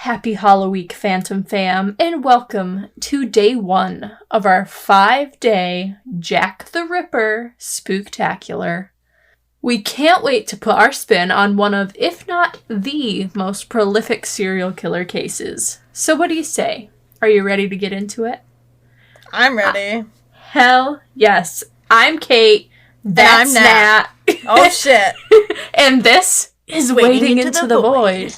Happy Halloweek, Phantom Fam, and welcome to day 1 of our 5-day Jack the Ripper Spooktacular. We can't wait to put our spin on one of, if not the most prolific serial killer cases. So what do you say? Are you ready to get into it? I'm ready. Hell yes. I'm Kate. That's and I'm Nat. Oh shit. And this is Wading into the Void.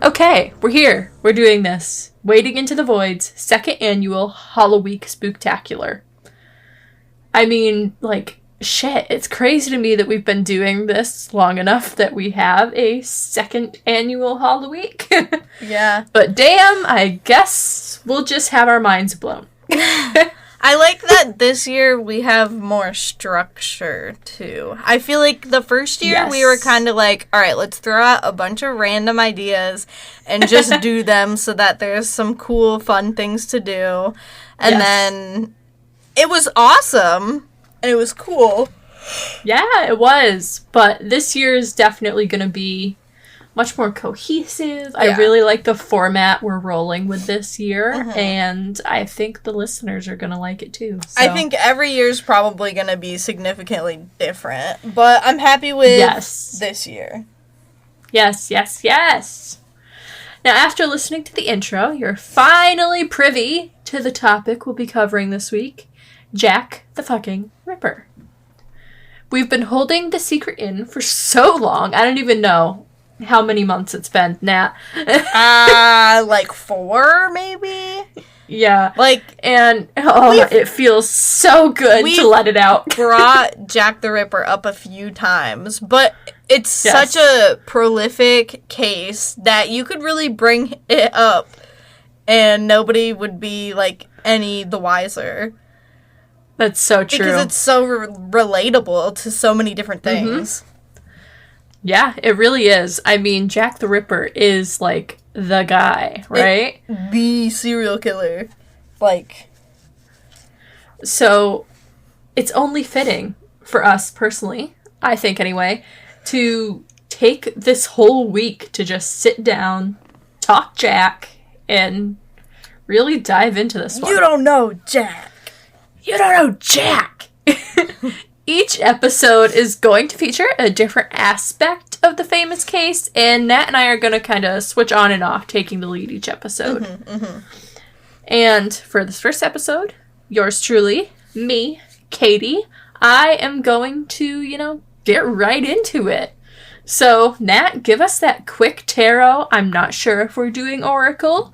Okay, we're here. We're doing this. Wading into the Void's second annual Halloweek Spooktacular. I mean, shit, it's crazy to me that we've been doing this long enough that we have a second annual Halloweek. Yeah. But damn, I guess we'll just have our minds blown. I like that this year we have more structure, too. I feel like the first year we were kind of like, all right, let's throw out a bunch of random ideas and just do them so that there's some cool, fun things to do. And then it was awesome, and it was cool. Yeah, it was. But this year is definitely going to be much more cohesive. Yeah. I really like the format we're rolling with this year, and I think the listeners are going to like it too. So. I think every year's probably going to be significantly different, but I'm happy with this year. Yes, yes, yes. Now, after listening to the intro, you're finally privy to the topic we'll be covering this week, Jack the fucking Ripper. We've been holding the secret in for so long, I don't even know how many months it's been, Nat. 4, maybe? Yeah. It feels so good to let it out. Brought Jack the Ripper up a few times, but it's such a prolific case that you could really bring it up and nobody would be, any the wiser. That's so true. Because it's so relatable to so many different things. Yeah, it really is. I mean, Jack the Ripper is, the guy, right? The serial killer. So, it's only fitting for us personally, I think anyway, to take this whole week to just sit down, talk Jack, and really dive into this one. You don't know Jack. You don't know Jack! Each episode is going to feature a different aspect of the famous case, and Nat and I are going to kind of switch on and off, taking the lead each episode. And for this first episode, yours truly, me, Katie, I am going to, get right into it. So, Nat, give us that quick tarot. I'm not sure if we're doing Oracle.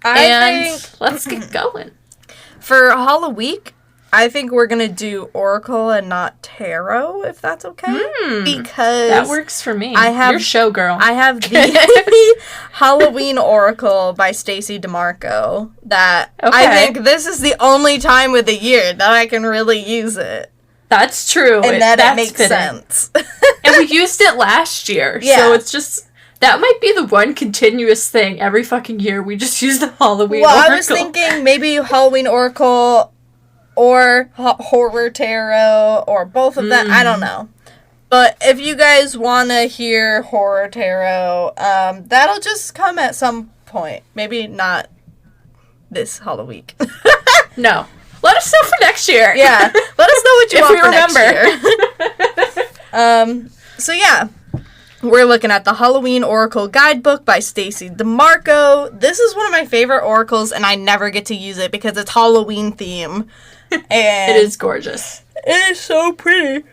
Let's get going. For Halloweek, I think we're going to do Oracle and not Tarot, if that's okay. Because that works for me. You're showgirl. I have the Halloween Oracle by Stacey DeMarco that I think this is the only time of the year that I can really use it. That's true. And that makes sense. And we used it last year. Yeah. So it's just, that might be the one continuous thing. Every fucking year we just use the Halloween Oracle. Well, I was thinking maybe Halloween Oracle or Horror Tarot, or both of them. I don't know. But if you guys want to hear Horror Tarot, that'll just come at some point. Maybe not this Halloween. No. Let us know for next year. Yeah. Let us know what you want for next year. So yeah. We're looking at the Halloween Oracle Guidebook by Stacey DeMarco. This is one of my favorite oracles, and I never get to use it because it's Halloween theme. And it is gorgeous. It is so pretty.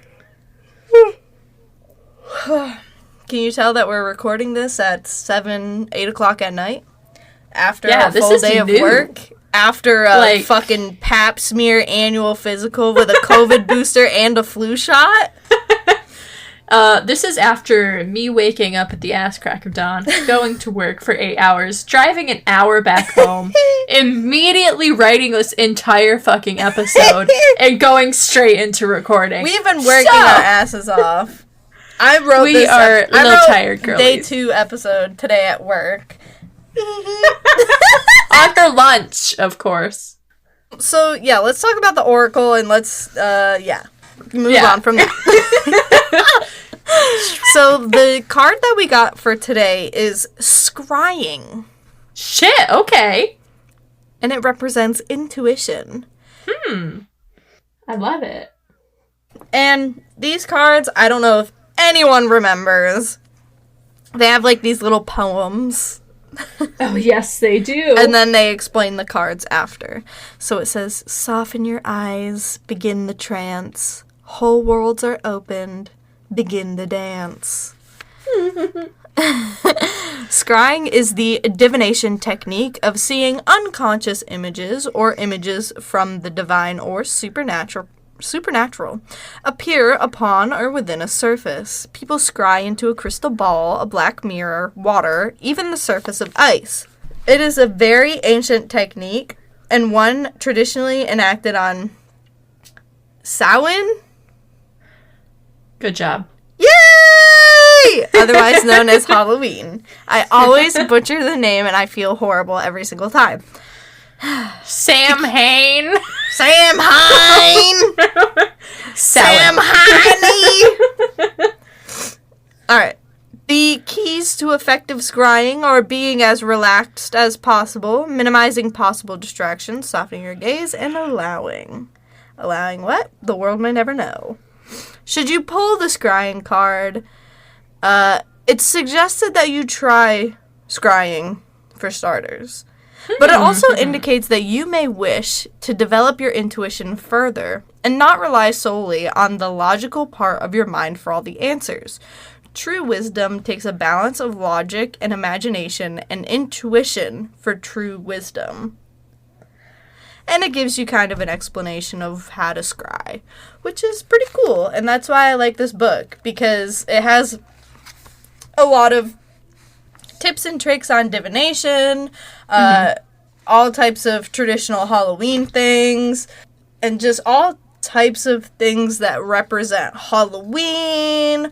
Can you tell that we're recording this at 8 o'clock at night? After a full day of work? After a fucking pap smear annual physical with a COVID booster and a flu shot? This is after me waking up at the ass crack of dawn, going to work for 8 hours, driving an hour back home, immediately writing this entire fucking episode and going straight into recording. We've been working our asses off. I wrote we are a little tired, girlies. Day 2 episode today at work. On her lunch, of course. So, yeah, let's talk about the Oracle and let's, move on from that. So, the card that we got for today is Scrying. Shit, okay. And it represents intuition. I love it. And these cards, I don't know if anyone remembers. They have, like, these little poems. Oh, yes, they do. And then they explain the cards after. So it says, soften your eyes, begin the trance. Whole worlds are opened, begin the dance. Scrying is the divination technique of seeing unconscious images or images from the divine or supernatural appear upon or within a surface. People scry into a crystal ball, a black mirror, water, even the surface of ice. It is a very ancient technique and one traditionally enacted on Samhain. Good job. Yay! Otherwise known as Halloween. I always butcher the name and I feel horrible every single time. Samhain. Samhain! Samhain! Alright. The keys to effective scrying are being as relaxed as possible, minimizing possible distractions, softening your gaze, and allowing. Allowing what? The world may never know. Should you pull the scrying card, it's suggested that you try scrying for starters. But it also indicates that you may wish to develop your intuition further and not rely solely on the logical part of your mind for all the answers. True wisdom takes a balance of logic and imagination and intuition for true wisdom. And it gives you kind of an explanation of how to scry, which is pretty cool. And that's why I like this book, because it has a lot of tips and tricks on divination, all types of traditional Halloween things, and just all types of things that represent Halloween,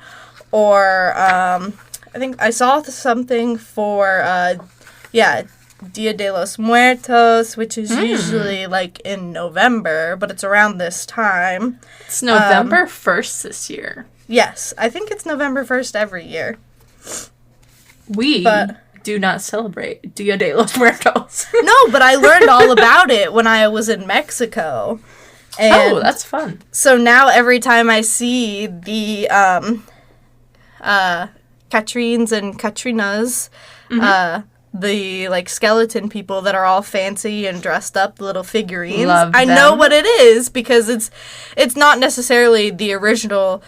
or I think I saw something for, Dia de los Muertos, which is usually like in November, but it's around this time. It's November 1st this year. Yes, I think it's November 1st every year. We do not celebrate Dia de los Muertos. No, but I learned all about it when I was in Mexico. And that's fun. So now every time I see the Catrines and Catrinas, the like skeleton people that are all fancy and dressed up, the little figurines, I know what it is, because it's not necessarily the original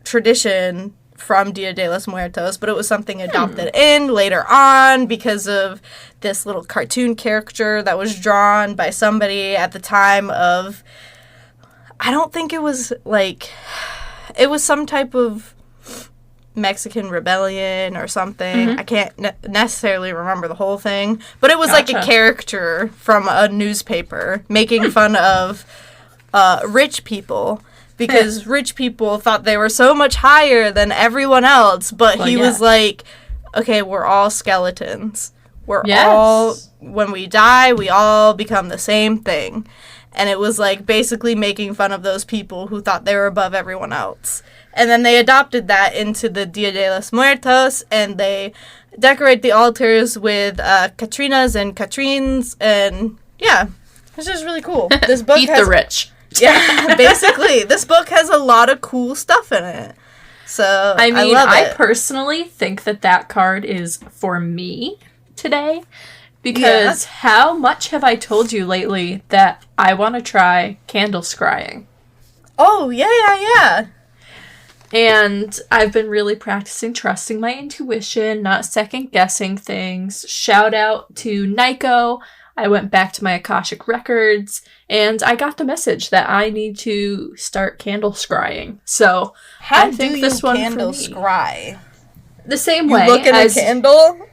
tradition from Dia de los Muertos, but it was something adopted in later on because of this little cartoon character that was drawn by somebody at the time of, I don't think it was like, it was some type of Mexican rebellion or something. I can't necessarily remember the whole thing, but it was like a character from a newspaper making fun of rich people, because rich people thought they were so much higher than everyone else, but he was like, okay, we're all skeletons. We're all, when we die, we all become the same thing. And it was like basically making fun of those people who thought they were above everyone else. And then they adopted that into the Dia de los Muertos, and they decorate the altars with Catrinas and Catrines, and yeah, it's just really cool. This book Eat the rich. Yeah, basically. This book has a lot of cool stuff in it. So, I mean, I personally think that card is for me today, because how much have I told you lately that I want to try candle scrying? Oh, yeah. And I've been really practicing trusting my intuition, not second-guessing things. Shout out to Nico. I went back to my Akashic records, and I got the message that I need to start candle scrying. So, I think this one candle for me. Scry? The same you way look in as... a candle?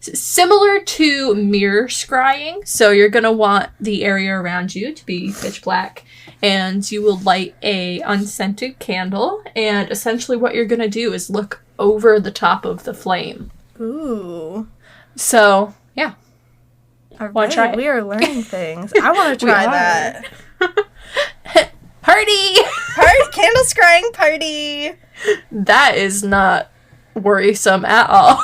similar to mirror scrying. So you're going to want the area around you to be pitch black, and you will light a unscented candle, and essentially what you're going to do is look over the top of the flame. Ooh. So, yeah. All right, try it? We are learning things. I want to try that. Party! Candle scrying party! That is not worrisome at all.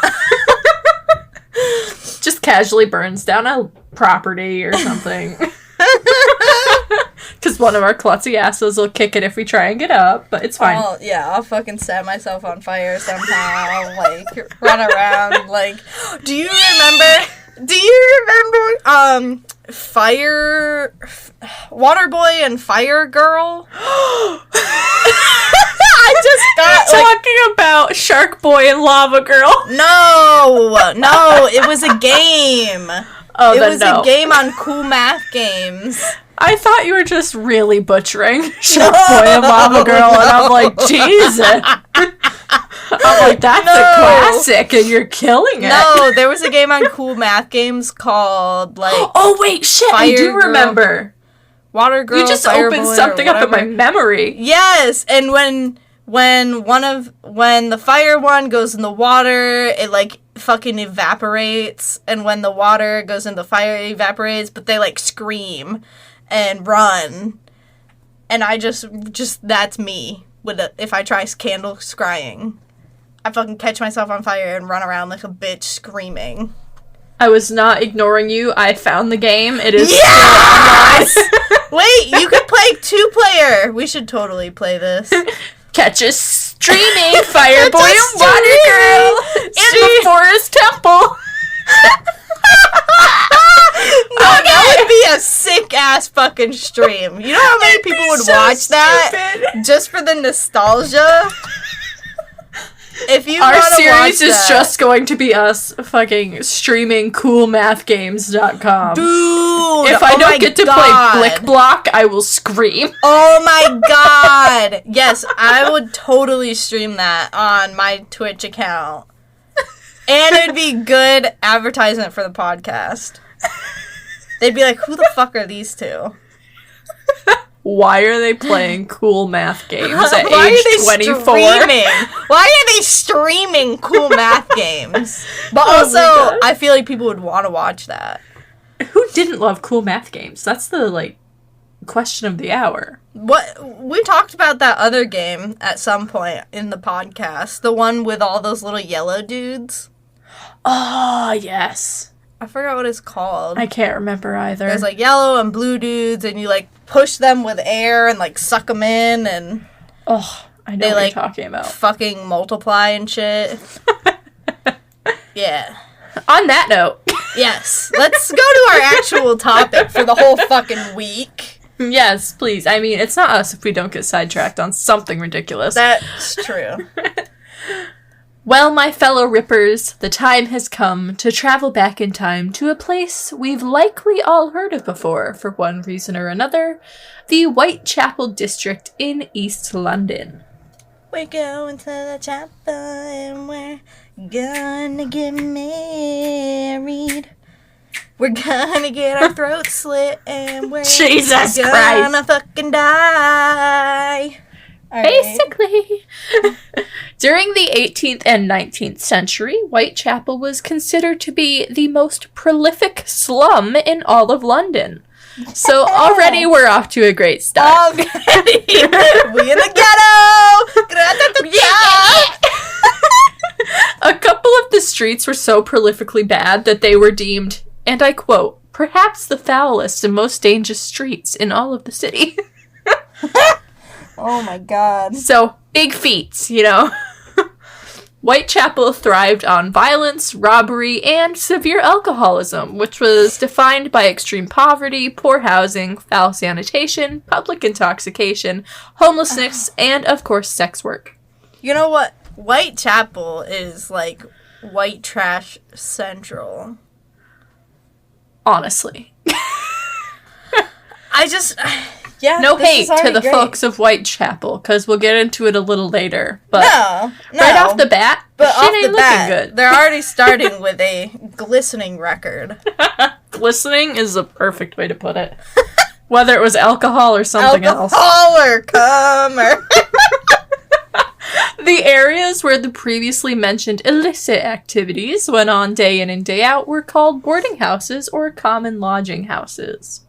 Just casually burns down a property or something. Because one of our klutzy asses will kick it if we try and get up, but it's fine. I'll fucking set myself on fire somehow, like, run around, like, do you remember, Waterboy and Fire Girl? I just got, talking about Shark Boy and Lava Girl. No, it was a game. Oh, it was a game on Cool Math Games. I thought you were just really butchering Shark Boy and Lava Girl, and I'm like, Jesus. I'm like, that's a classic, and you're killing it. No, there was a game on Cool Math Games called, like... Oh, wait, shit, Fire I do Girl, remember. Water Girl, You just Fire opened Boy, something up in my memory. Yes, and when the fire one goes in the water, it, like, fucking evaporates, and when the water goes in the fire, it evaporates, but they, like, scream and run, and I just that's me if I try candle scrying. I fucking catch myself on fire and run around like a bitch screaming. I was not ignoring you. I found the game. It is yes! Wait, you could play 2-player. We should totally play this. Catch us streaming Fire Boy and Water Girl in the Forest Temple. No, that would be a sick-ass fucking stream. You know how many people would watch that? Just for the nostalgia? If you Our series is just going to be us fucking streaming coolmathgames.com. Dude! If I don't get to play Blick Block, I will scream. Oh my god! Yes, I would totally stream that on my Twitch account. And it would be good advertisement for the podcast. They'd be like, who the fuck are these two? Why are they playing cool math games at Why age are they 24? Streaming? Why are they streaming cool math games? But also, I feel like people would want to watch that. Who didn't love cool math games? That's the, like, question of the hour. What we talked about that other game at some point in the podcast. The one with all those little yellow dudes. Oh, yes. I forgot what it's called. I can't remember either. There's, like, yellow and blue dudes, and you, like, push them with air and, like, suck them in, and... Oh, I know what you're talking about. Fucking multiply and shit. Yeah. On that note. Yes. Let's go to our actual topic for the whole fucking week. Yes, please. I mean, it's not us if we don't get sidetracked on something ridiculous. That's true. Well, my fellow Rippers, the time has come to travel back in time to a place we've likely all heard of before, for one reason or another, the Whitechapel district in East London. We're going to the chapel and we're gonna get married. We're gonna get our throats slit and we're Jesus gonna fucking die. Basically. During the 18th and 19th century, Whitechapel was considered to be the most prolific slum in all of London. So already we're off to a great start. Already. We in the ghetto! A couple of the streets were so prolifically bad that they were deemed, and I quote, perhaps the foulest and most dangerous streets in all of the city. Oh my god. So, big feats, you know. Whitechapel thrived on violence, robbery, and severe alcoholism, which was defined by extreme poverty, poor housing, foul sanitation, public intoxication, homelessness, and, of course, sex work. You know what? Whitechapel is, like, white trash central. Honestly. I just... Yeah, no hate to the folks of Whitechapel, because we'll get into it a little later. But no. Right off the bat, shit ain't looking good. They're already starting with a glistening record. Glistening is the perfect way to put it. Whether it was alcohol or something else. Alcohol or cum or... The areas where the previously mentioned illicit activities went on day in and day out were called boarding houses or common lodging houses.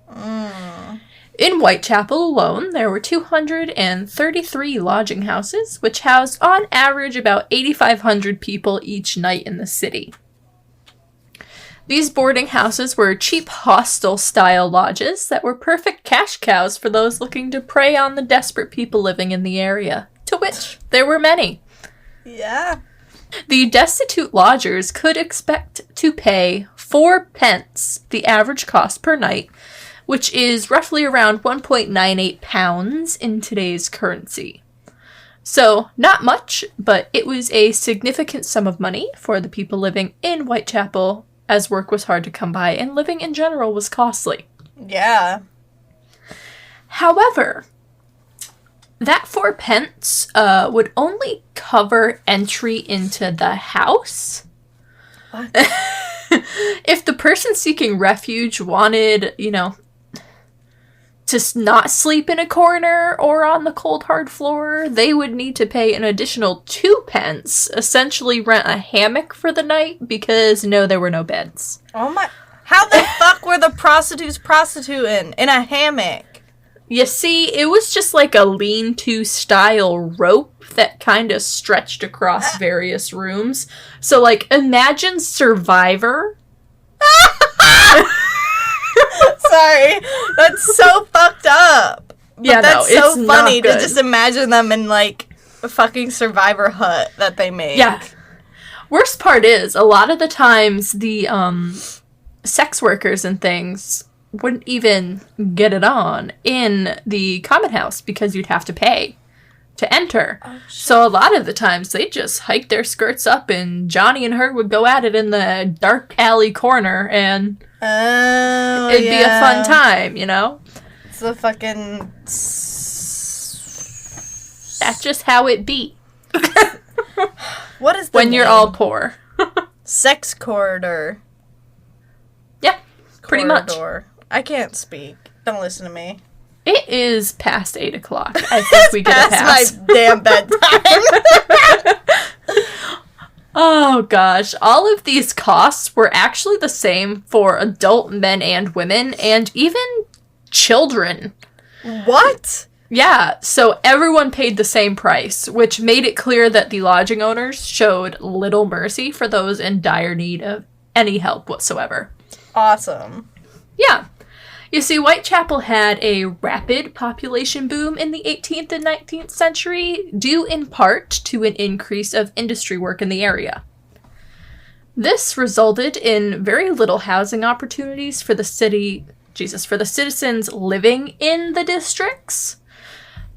In Whitechapel alone, there were 233 lodging houses, which housed on average about 8,500 people each night in the city. These boarding houses were cheap hostel-style lodges that were perfect cash cows for those looking to prey on the desperate people living in the area, to which there were many. Yeah. The destitute lodgers could expect to pay 4 pence, the average cost per night, which is roughly around 1.98 pounds in today's currency. So, not much, but it was a significant sum of money for the people living in Whitechapel, as work was hard to come by and living in general was costly. Yeah. However, that 4 pence would only cover entry into the house. What? If the person seeking refuge wanted, to not sleep in a corner or on the cold hard floor, they would need to pay an additional 2 pence, essentially rent a hammock for the night, because there were no beds. Oh my... How the fuck were the prostitutes prostituting in a hammock? You see, it was just like a lean-to style rope that kind of stretched across various rooms. So, imagine Survivor. Sorry, that's so fucked up. But yeah, that's no, so funny to just imagine them in, a fucking Survivor hut that they make. Yeah. Worst part is, a lot of the times, the, sex workers and things wouldn't even get it on in the common house because you'd have to pay to enter. Oh, so a lot of the times they just hike their skirts up and Johnny and her would go at it in the dark alley corner and it'd be a fun time, It's a fucking... That's just how it be. What is the when name? You're all poor. Sex corridor. Yeah, pretty much. I can't speak. Don't listen to me. It is past 8 o'clock. I think we get a pass. Past my damn bedtime. Oh gosh. All of these costs were actually the same for adult men and women, and even children. What? Yeah, so everyone paid the same price, which made it clear that the lodging owners showed little mercy for those in dire need of any help whatsoever. Awesome. Yeah. You see, Whitechapel had a rapid population boom in the 18th and 19th century, due in part to an increase of industry work in the area. This resulted in very little housing opportunities for the citizens living in the districts.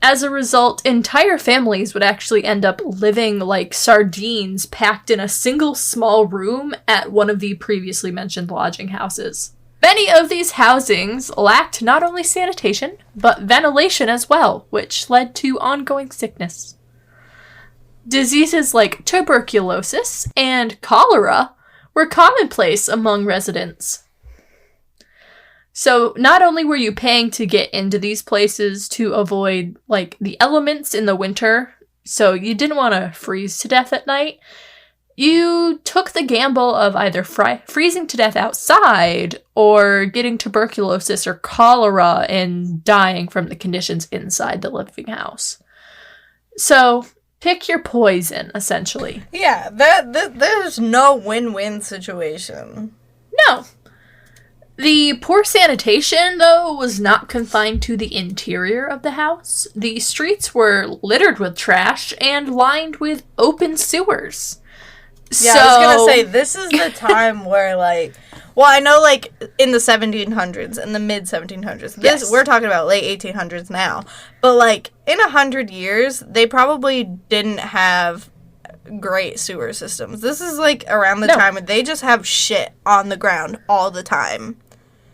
As a result, entire families would actually end up living like sardines packed in a single small room at one of the previously mentioned lodging houses. Many of these housings lacked not only sanitation, but ventilation as well, which led to ongoing sickness. Diseases like tuberculosis and cholera were commonplace among residents. So not only were you paying to get into these places to avoid, the elements in the winter, so you didn't want to freeze to death at night, you took the gamble of either freezing to death outside or getting tuberculosis or cholera and dying from the conditions inside the living house. So, pick your poison, essentially. Yeah, there's no win-win situation. No. The poor sanitation, though, was not confined to the interior of the house. The streets were littered with trash and lined with open sewers. Yeah, I was gonna say, this is the time where, I know, in the 1700s, in the mid-1700s, yes. We're talking about late 1800s now, but, in 100 years, they probably didn't have great sewer systems. This is, around the time when they just have shit on the ground all the time.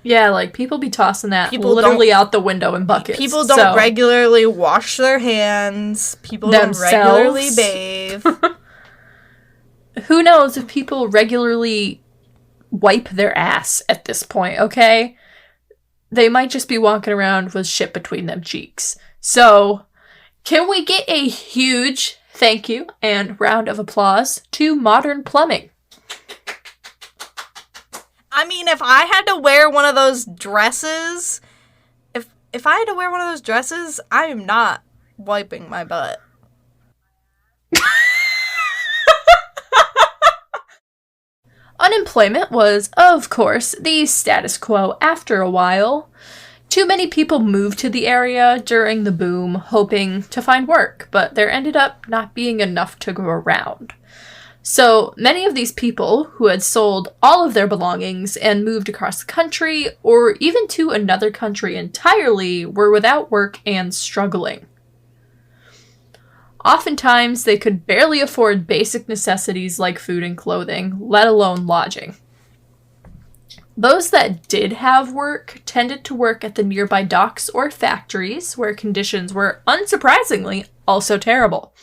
Yeah, like, people be tossing that literally out the window in buckets. People don't regularly wash their hands. People don't regularly bathe. Who knows if people regularly wipe their ass at this point, okay? They might just be walking around with shit between them cheeks. So, can we get a huge thank you and round of applause to modern plumbing? I mean, if I had to wear one of those dresses, if I had to wear one of those dresses, I am not wiping my butt. Unemployment was, of course, the status quo after a while. Too many people moved to the area during the boom, hoping to find work, but there ended up not being enough to go around. So many of these people who had sold all of their belongings and moved across the country, or even to another country entirely, were without work and struggling. Oftentimes, they could barely afford basic necessities like food and clothing, let alone lodging. Those that did have work tended to work at the nearby docks or factories, where conditions were, unsurprisingly, also terrible.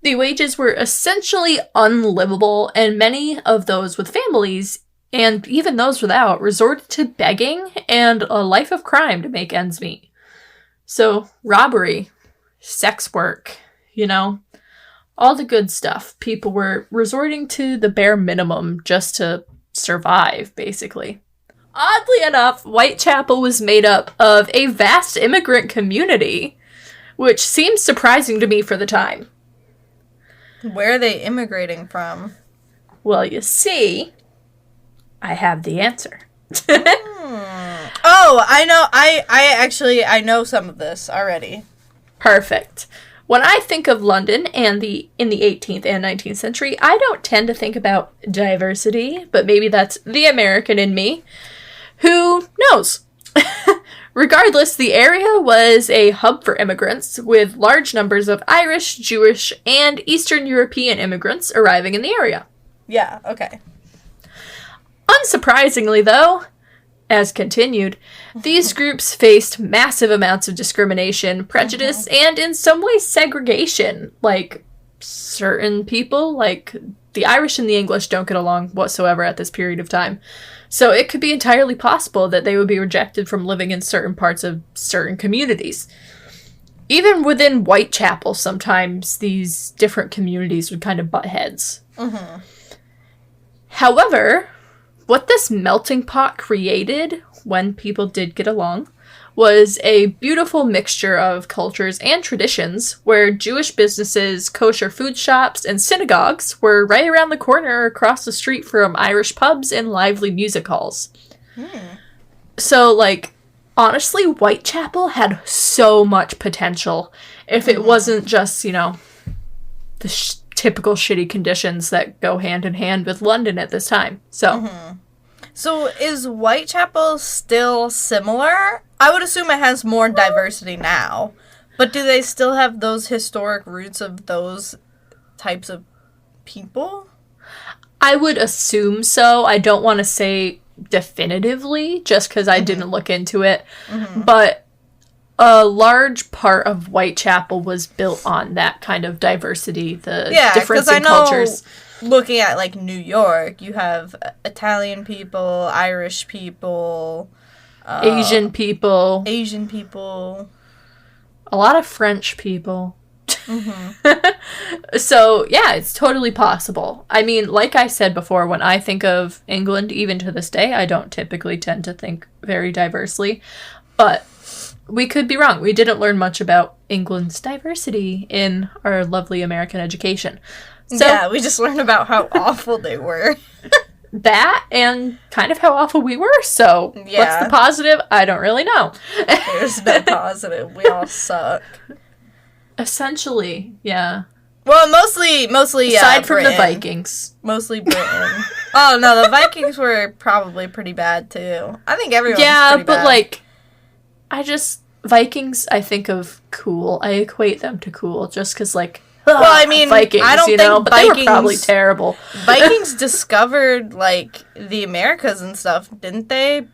The wages were essentially unlivable, and many of those with families, and even those without, resorted to begging and a life of crime to make ends meet. So, robbery, sex work, all the good stuff. People were resorting to the bare minimum just to survive, basically. Oddly enough, Whitechapel was made up of a vast immigrant community, which seems surprising to me for the time. Where are they immigrating from? Well, you see, I have the answer. Oh, I know. I know some of this already. Perfect. When I think of London and in the 18th and 19th century, I don't tend to think about diversity, but maybe that's the American in me. Who knows? Regardless, the area was a hub for immigrants, with large numbers of Irish, Jewish, and Eastern European immigrants arriving in the area. Yeah, okay. Unsurprisingly, though, as continued, these groups faced massive amounts of discrimination, prejudice, and in some ways segregation. Like, certain people, like the Irish and the English, don't get along whatsoever at this period of time. So it could be entirely possible that they would be rejected from living in certain parts of certain communities. Even within Whitechapel, sometimes these different communities would kind of butt heads. Mm-hmm. However, what this melting pot created, when people did get along, was a beautiful mixture of cultures and traditions, where Jewish businesses, kosher food shops, and synagogues were right around the corner across the street from Irish pubs and lively music halls. So, honestly, Whitechapel had so much potential if it wasn't just, the typical shitty conditions that go hand in hand with London at this time. So... So is Whitechapel still similar? I would assume it has more diversity now. But do they still have those historic roots of those types of people? I would assume so. I don't want to say definitively, just because I didn't look into it. But a large part of Whitechapel was built on that kind of diversity, the difference in cultures. Looking at, New York, you have Italian people, Irish people, Asian people. A lot of French people. So, yeah, it's totally possible. I mean, like I said before, when I think of England, even to this day, I don't typically tend to think very diversely. But we could be wrong. We didn't learn much about England's diversity in our lovely American education. So, yeah, we just learned about how awful they were. That and kind of how awful we were. So, what's the positive? I don't really know. There's no positive. We all suck. Essentially, yeah. Well, mostly aside from Britain. the Vikings. Mostly Britain. Oh, no, the Vikings were probably pretty bad, too. I think everyone's pretty bad. Vikings, I think of cool. I equate them to cool just because, well, I mean, Vikings, I don't think but Vikings, they were probably terrible. Vikings discovered, the Americas and stuff, didn't they?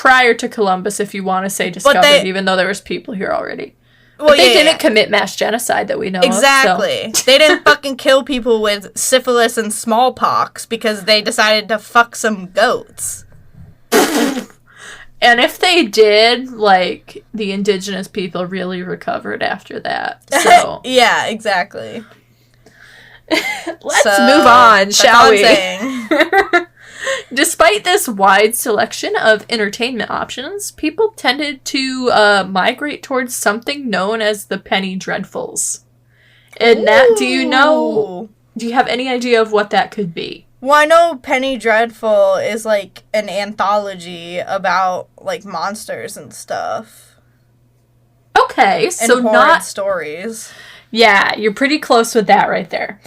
prior to Columbus, if you want to say discovered, even though there was people here already. Well, but they didn't commit mass genocide that we know exactly. of. So. They didn't fucking kill people with syphilis and smallpox because they decided to fuck some goats. And if they did, like, the indigenous people really recovered after that. So yeah, exactly. Let's move on, shall we? Despite this wide selection of entertainment options, people tended to migrate towards something known as the penny dreadfuls. And Nat, do you have any idea of what that could be? Well, I know Penny Dreadful is, like, an anthology about, like, monsters and stuff. Okay, so and horrid stories. Yeah, you're pretty close with that right there.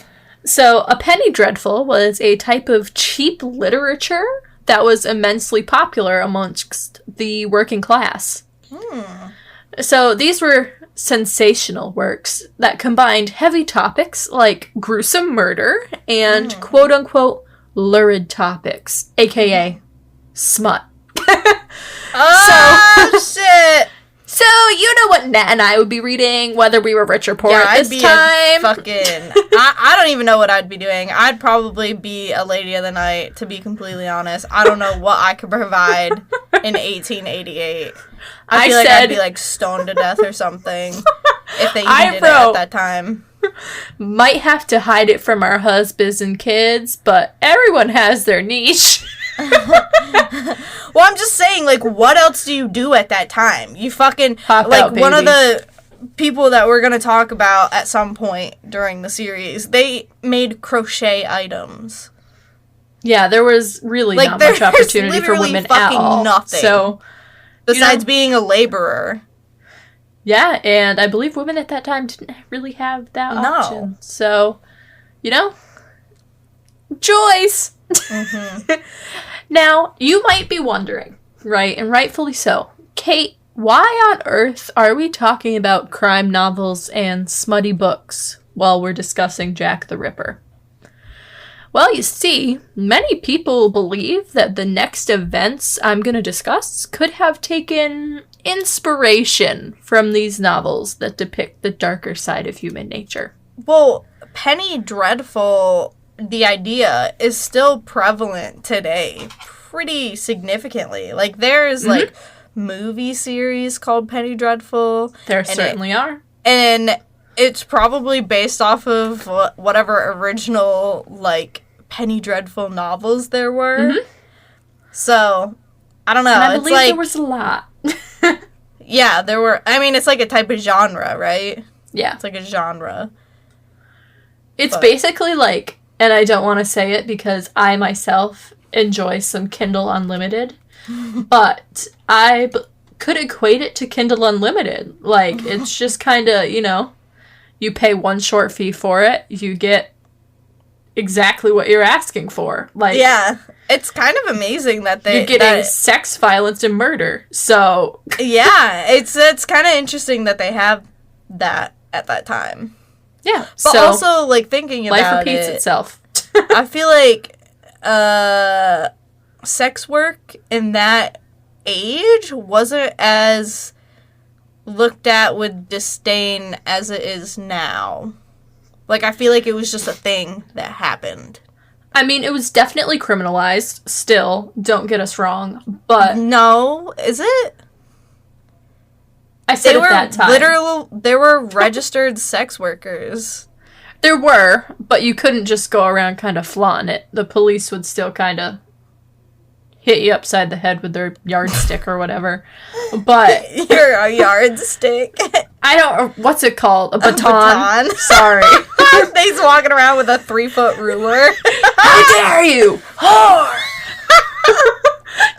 So, a penny dreadful was a type of cheap literature that was immensely popular amongst the working class. So, these were sensational works that combined heavy topics like gruesome murder and quote-unquote lurid topics, aka smut. Shit! So, you know what Nat and I would be reading, whether we were rich or poor at this time. I don't even know what I'd be doing. I'd probably be a lady of the night, to be completely honest. I don't know what I could provide in 1888. I feel like I'd be, like, stoned to death or something, if they even did it at that time. Might have to hide it from our husbands and kids, but everyone has their niche. Well, I'm just saying, like, what else do you do at that time? You fucking, pop like, out, one of the people that we're gonna talk about at some point during the series, they made crochet items. Yeah, there was really not much opportunity for women at all. Nothing. So, besides being a laborer. Yeah, and I believe women at that time didn't really have that option. So, joys! Now, you might be wondering, right, and rightfully so, Kate, why on earth are we talking about crime novels and smutty books while we're discussing Jack the Ripper? Well, you see, many people believe that the next events I'm going to discuss could have taken inspiration from these novels that depict the darker side of human nature. Well, Penny Dreadful, the idea, is still prevalent today pretty significantly. Like, there's, like, movie series called Penny Dreadful. There certainly are. And it's probably based off of whatever original, like, Penny Dreadful novels there were. So, I don't know. And I believe there was a lot. Yeah, there were. I mean, it's like a type of genre, right? Yeah. It's like a genre. It's basically like, and I don't want to say it because I myself enjoy some Kindle Unlimited, but I could equate it to Kindle Unlimited. Like, it's just kind of, you pay one short fee for it, you get exactly what you're asking for. Like, yeah, it's kind of amazing that you're getting sex, violence, and murder. So yeah, it's kind of interesting that they have that at that time. Yeah, but also, like, thinking about life repeats itself. I feel like sex work in that age wasn't as looked at with disdain as it is now. Like, I feel like it was just a thing that happened. I mean, it was definitely criminalized, still, don't get us wrong, but... No, is it? I said at that time. There were registered sex workers. There were, but you couldn't just go around kind of flaunting it. The police would still kind of hit you upside the head with their yardstick or whatever. But... You're a yardstick. I don't... What's it called? A baton? Sorry. He's walking around with a 3-foot ruler. How dare you! Whore!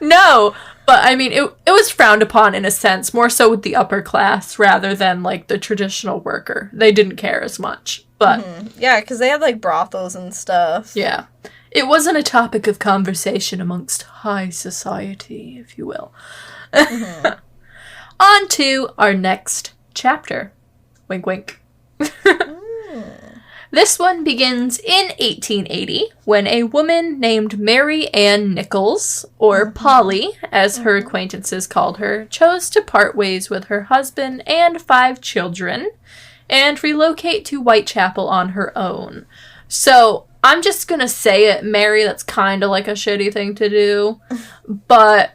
No, but I mean, it was frowned upon in a sense, more so with the upper class rather than, like, the traditional worker. They didn't care as much, but... Yeah, because they had, like, brothels and stuff. Yeah. It wasn't a topic of conversation amongst high society, if you will. On to our next chapter. Wink, wink. This one begins in 1880 when a woman named Mary Ann Nichols, or Polly, as her acquaintances called her, chose to part ways with her husband and 5 children and relocate to Whitechapel on her own. So, I'm just gonna say it, Mary, that's kind of like a shitty thing to do, but,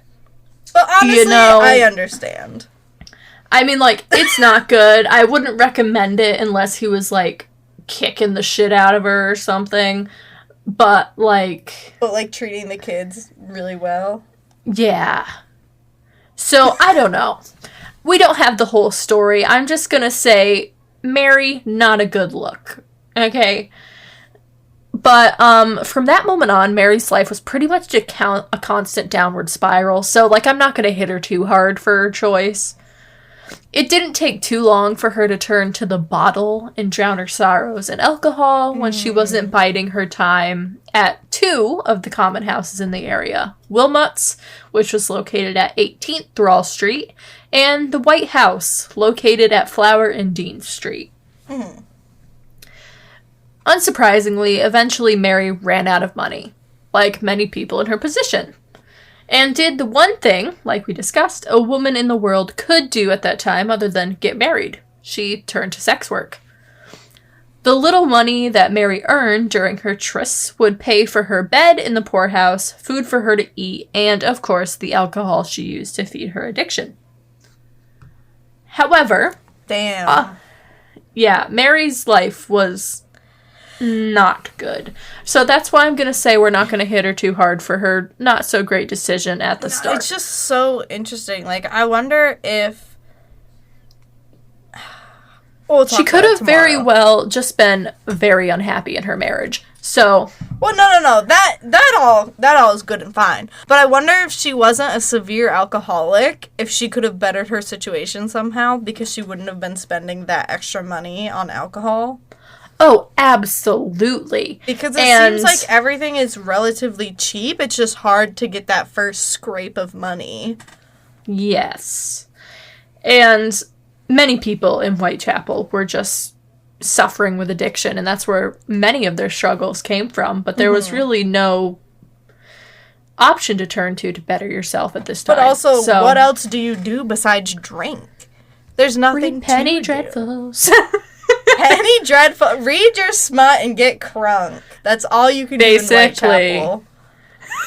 honestly, I understand. I mean, like, it's not good. I wouldn't recommend it unless he was, like, kicking the shit out of her or something, but treating the kids really well. Yeah. So, I don't know. We don't have the whole story. I'm just gonna say, Mary, not a good look. Okay? But, from that moment on, Mary's life was pretty much a constant downward spiral, so, like, I'm not gonna hit her too hard for her choice. It didn't take too long for her to turn to the bottle and drown her sorrows in alcohol when she wasn't biding her time at 2 of the common houses in the area. Wilmot's, which was located at 18th Thrall Street, and the White House, located at Flower and Dean Street. Unsurprisingly, eventually Mary ran out of money, like many people in her position, and did the one thing, like we discussed, a woman in the world could do at that time other than get married. She turned to sex work. The little money that Mary earned during her trysts would pay for her bed in the poorhouse, food for her to eat, and, of course, the alcohol she used to feed her addiction. However... Damn. Mary's life was not good. So that's why I'm going to say we're not going to hit her too hard for her not so great decision at the start. It's just so interesting. Like, I wonder if... she could have very well just been very unhappy in her marriage. So... Well, no. That all is good and fine. But I wonder if she wasn't a severe alcoholic, if she could have bettered her situation somehow, because she wouldn't have been spending that extra money on alcohol. Oh, absolutely. Because it seems like everything is relatively cheap. It's just hard to get that first scrape of money. Yes. And many people in Whitechapel were just suffering with addiction, and that's where many of their struggles came from. But there was really no option to turn to better yourself at this time. But also, what else do you do besides drink? There's nothing read Penny to Dreadfuls. Penny Dreadful. Read your smut and get crunk. That's all you can do in Whitechapel.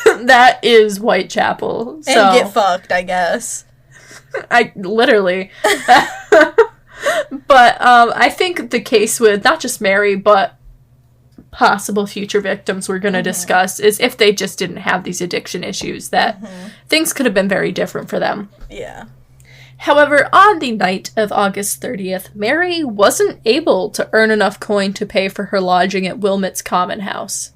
That is Whitechapel. And get fucked, I guess. Literally. But I think the case with not just Mary, but possible future victims we're going to discuss is if they just didn't have these addiction issues, that things could have been very different for them. Yeah. However, on the night of August 30th, Mary wasn't able to earn enough coin to pay for her lodging at Wilmot's Common House.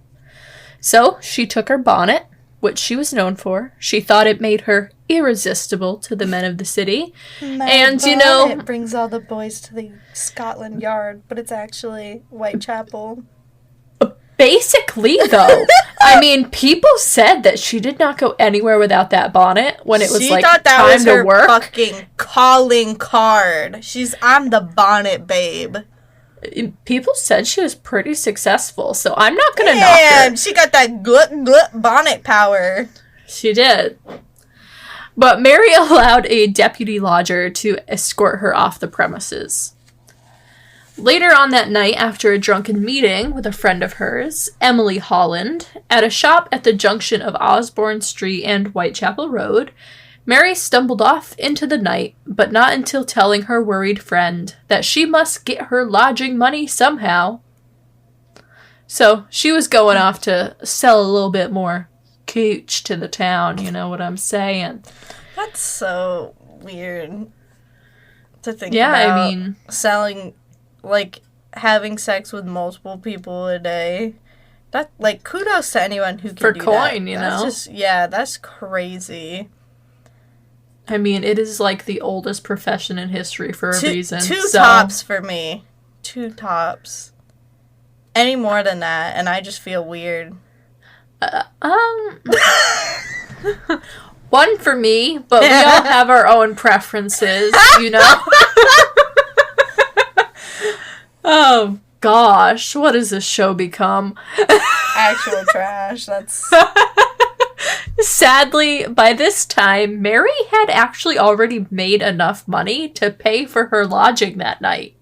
So, she took her bonnet, which she was known for. She thought it made her irresistible to the men of the city. It brings all the boys to the Scotland Yard, but it's actually Whitechapel. Basically, though. I mean, people said that she did not go anywhere without that bonnet when it was, she like, thought that time was to her work. Fucking calling card. I'm the bonnet babe. People said she was pretty successful, so I'm not going to knock her. She got that glut bonnet power. She did. But Mary allowed a deputy lodger to escort her off the premises. Later on that night, after a drunken meeting with a friend of hers, Emily Holland, at a shop at the junction of Osborne Street and Whitechapel Road, Mary stumbled off into the night, but not until telling her worried friend that she must get her lodging money somehow. So, she was going off to sell a little bit more cooch to the town, you know what I'm saying? That's so weird to think about. Yeah, I mean... selling... like, having sex with multiple people a day. That, like, kudos to anyone who can for do coin, that. You That's know? just, that's crazy. I mean, it is, like, the oldest profession in history for a reason. Two tops for me. 2 tops. Any more than that, and I just feel weird. One for me, but we all have our own preferences, you know? gosh, what has this show become? Actual trash. That's... Sadly, by this time, Mary had actually already made enough money to pay for her lodging that night.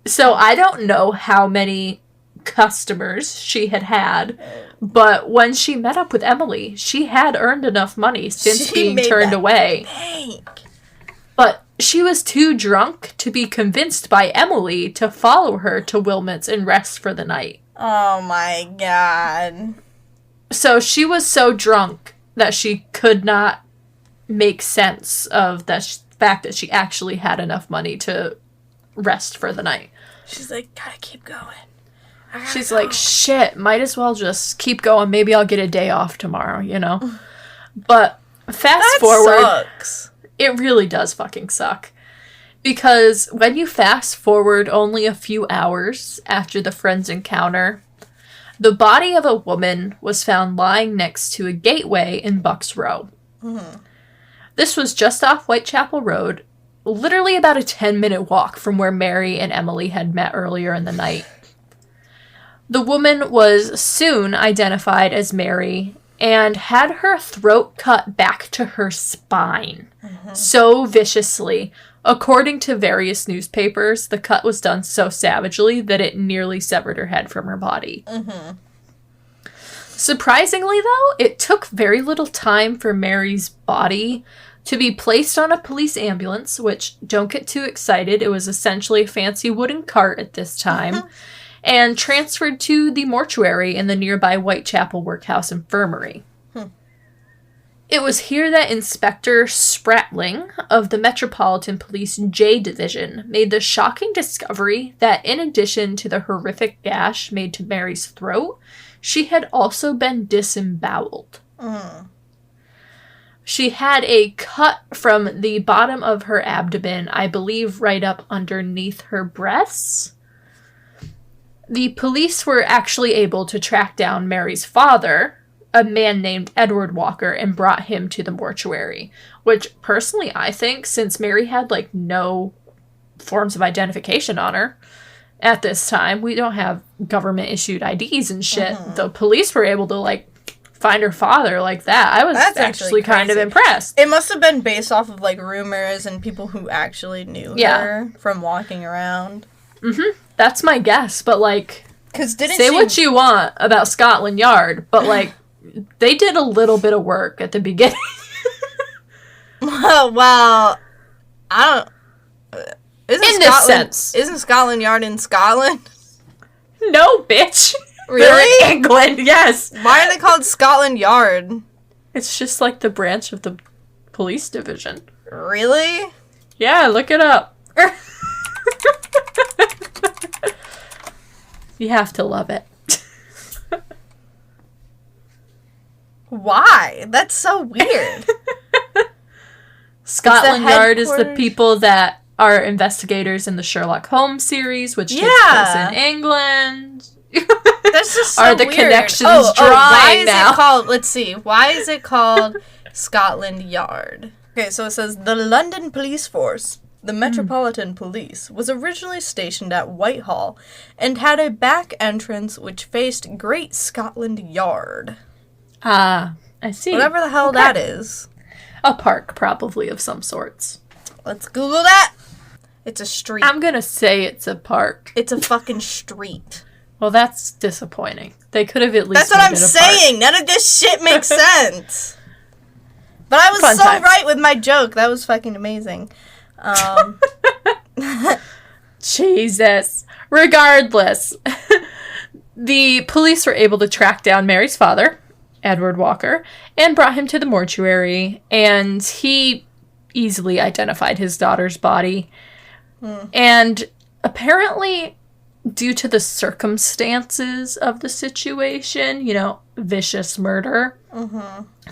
So I don't know how many customers she had, but when she met up with Emily, she had earned enough money since being turned away. Bank. But she was too drunk to be convinced by Emily to follow her to Wilmot's and rest for the night. Oh my god. So she was so drunk that she could not make sense of the fact that she actually had enough money to rest for the night. She's like, gotta keep going. She's like, shit, might as well just keep going. Maybe I'll get a day off tomorrow, you know? But fast forward, sucks. It really does fucking suck. Because when you fast forward only a few hours after the friends' encounter, the body of a woman was found lying next to a gateway in Bucks Row. Mm-hmm. This was just off Whitechapel Road, literally about a 10-minute walk from where Mary and Emily had met earlier in the night. The woman was soon identified as Mary and had her throat cut back to her spine so viciously. According to various newspapers, the cut was done so savagely that it nearly severed her head from her body. Mm-hmm. Surprisingly, though, it took very little time for Mary's body to be placed on a police ambulance, which, don't get too excited, it was essentially a fancy wooden cart at this time, and transferred to the mortuary in the nearby Whitechapel Workhouse Infirmary. It was here that Inspector Spratling of the Metropolitan Police J Division made the shocking discovery that in addition to the horrific gash made to Mary's throat, she had also been disemboweled. She had a cut from the bottom of her abdomen, I believe right up underneath her breasts. The police were actually able to track down Mary's father, a man named Edward Walker, and brought him to the mortuary. Which, personally, I think, since Mary had, no forms of identification on her at this time, we don't have government-issued IDs and shit, the police were able to, find her father like that. I was actually kind of impressed. It must have been based off of, rumors and people who actually knew her from walking around. Mm-hmm. That's my guess, but, say what you want about Scotland Yard, but, they did a little bit of work at the beginning. Well, I don't... Isn't Scotland Yard in Scotland? No, bitch. Really? They're in England, yes. Why are they called Scotland Yard? It's just the branch of the police division. Really? Yeah, look it up. You have to love it. Why? That's so weird. Scotland Yard is the people that are investigators in the Sherlock Holmes series, which takes place in England. That's just so Are the weird. connections drawing why is now? It called, let's see. Why is it called Scotland Yard? Okay, so it says, the London Police Force, the Metropolitan Police, was originally stationed at Whitehall and had a back entrance which faced Great Scotland Yard. Ah, I see. Whatever the hell that is. A park, probably, of some sorts. Let's Google that. It's a street. I'm gonna say it's a park. It's a fucking street. Well, that's disappointing. They could have at least. That's what I'm saying. None of this shit makes sense. But I was Fun so times. right with my joke. That was fucking amazing. Jesus. Regardless, the police were able to track down Mary's father, Edward Walker, and brought him to the mortuary, and he easily identified his daughter's body. And apparently, due to the circumstances of the situation, vicious murder,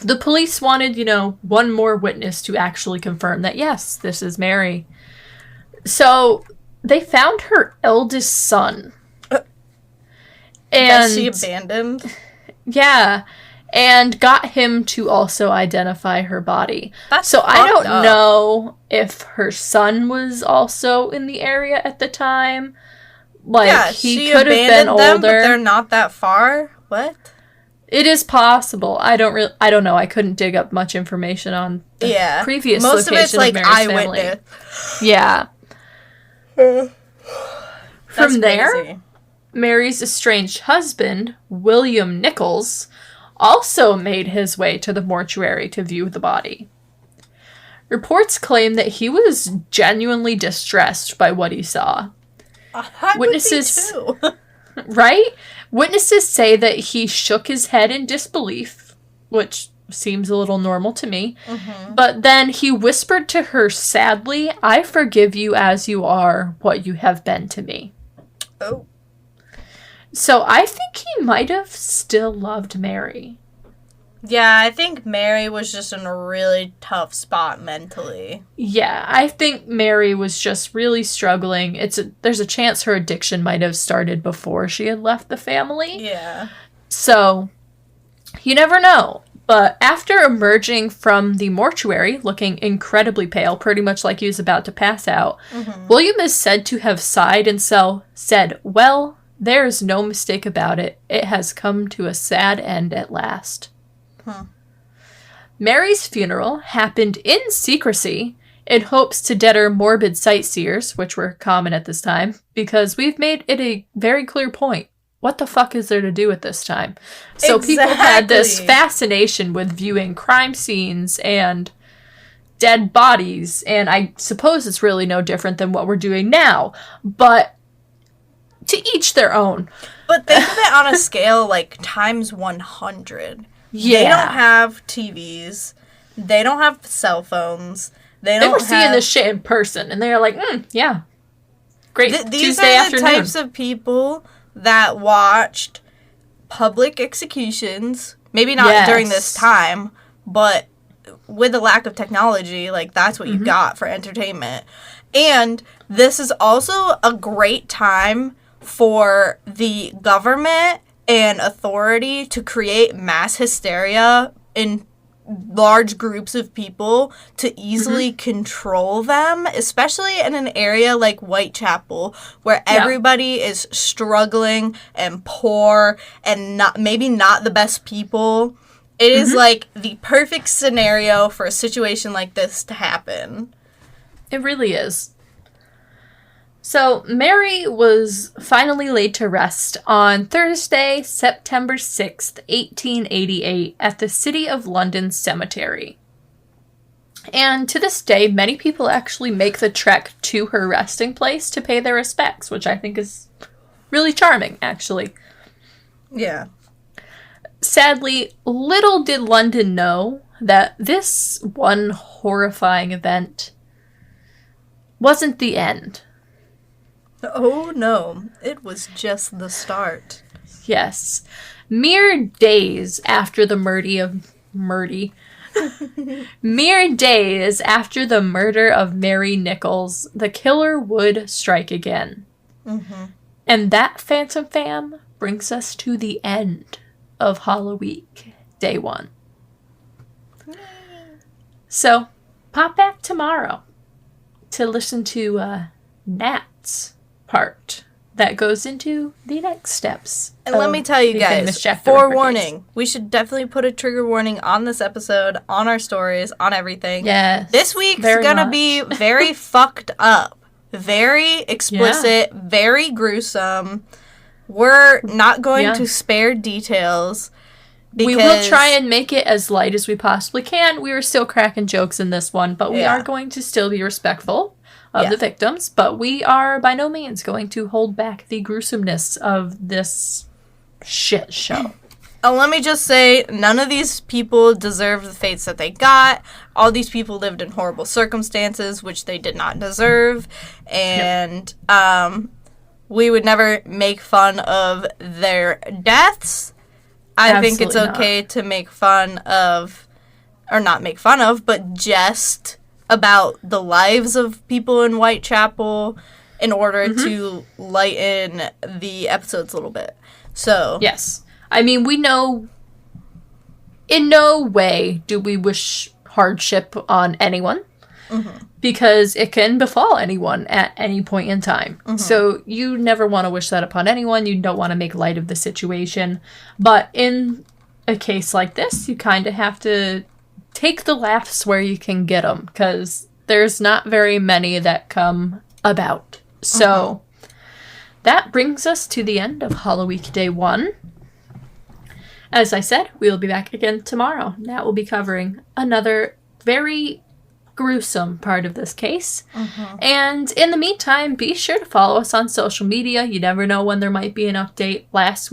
the police wanted, one more witness to actually confirm that, yes, this is Mary. So they found her eldest son. And she abandoned? Yeah. And got him to also identify her body. That's I don't know if her son was also in the area at the time, Like, he could have been older. Them, but they're not that far? What? It is possible. I don't know. I couldn't dig up much information on the previous most location of it's like Mary's eyewitness. Family. Yeah. From there, crazy. Mary's estranged husband, William Nichols, also made his way to the mortuary to view the body. Reports claim that he was genuinely distressed by what he saw. Witnesses, would be too. Right? Witnesses say that he shook his head in disbelief, which seems a little normal to me. Mm-hmm. But then he whispered to her sadly, "I forgive you as you are, what you have been to me." Oh. So I think he might have still loved Mary. Yeah, I think Mary was just in a really tough spot mentally. Yeah, I think Mary was just really struggling. There's a chance her addiction might have started before she had left the family. Yeah. So, you never know. But after emerging from the mortuary, looking incredibly pale, pretty much like he was about to pass out, William is said to have sighed and said, "Well, there's no mistake about it. It has come to a sad end at last." Mary's funeral happened in secrecy in hopes to deter morbid sightseers, which were common at this time, because we've made it a very clear point. What the fuck is there to do at this time? So people had this fascination with viewing crime scenes and dead bodies, and I suppose it's really no different than what we're doing now, but to each their own. But think of it on a scale like times 100. Yeah. They don't have TVs. They don't have cell phones. They were seeing this shit in person, and they were like, yeah. Great these Tuesday are afternoon. The types of people that watched public executions. Maybe not during this time, but with the lack of technology, like, that's what you got for entertainment. And this is also a great time for the government and authority to create mass hysteria in large groups of people to easily control them, especially in an area like Whitechapel, where everybody is struggling and poor and maybe not the best people. It is like the perfect scenario for a situation like this to happen. It really is. So, Mary was finally laid to rest on Thursday, September 6th, 1888, at the City of London Cemetery. And to this day, many people actually make the trek to her resting place to pay their respects, which I think is really charming, actually. Yeah. Sadly, little did London know that this one horrifying event wasn't the end. Oh no, it was just the start. Yes. Mere days after the murder of Mary Nichols, the killer would strike again. And that, Phantom Fam, brings us to the end of Halloweek, day 1. So, pop back tomorrow to listen to Nat's part that goes into the next steps. And let me tell you guys, forewarning, we should definitely put a trigger warning on this episode, on our stories, on everything. Yes. This week's gonna be very fucked up. Very explicit, very gruesome. We're not going to spare details. We will try and make it as light as we possibly can. We are still cracking jokes in this one, but we are going to still be respectful of the victims, but we are by no means going to hold back the gruesomeness of this shit show. Let me just say, none of these people deserve the fates that they got. All these people lived in horrible circumstances, which they did not deserve, and we would never make fun of their deaths. I think it's okay to make fun of, or not make fun of, but jest about the lives of people in Whitechapel in order to lighten the episodes a little bit. So yes. I mean, we know in no way do we wish hardship on anyone. because it can befall anyone at any point in time. Mm-hmm. So you never want to wish that upon anyone. You don't want to make light of the situation. But in a case like this, you kind of have to take the laughs where you can get them, because there's not very many that come about. So that brings us to the end of Halloweek Day 1. As I said, we will be back again tomorrow. That will be covering another very gruesome part of this case. And in the meantime, be sure to follow us on social media. You never know when there might be an update. Last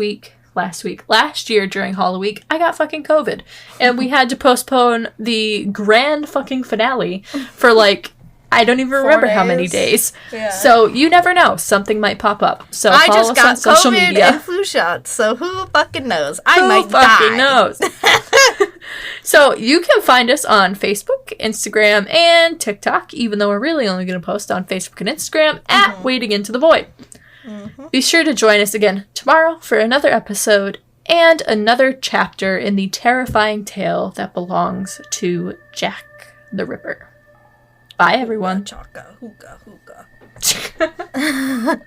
year during Halloweek, I got fucking COVID. And we had to postpone the grand fucking finale for I don't even remember how many days. Yeah. So you never know. Something might pop up. So I follow just us on got social COVID media. and flu shots. So who fucking knows? I might Who fucking knows? So you can find us on Facebook, Instagram, and TikTok, even though we're really only going to post on Facebook and Instagram at Wading Into the Void. Be sure to join us again tomorrow for another episode and another chapter in the terrifying tale that belongs to Jack the Ripper. Bye, everyone. Hookah, hookah, hookah.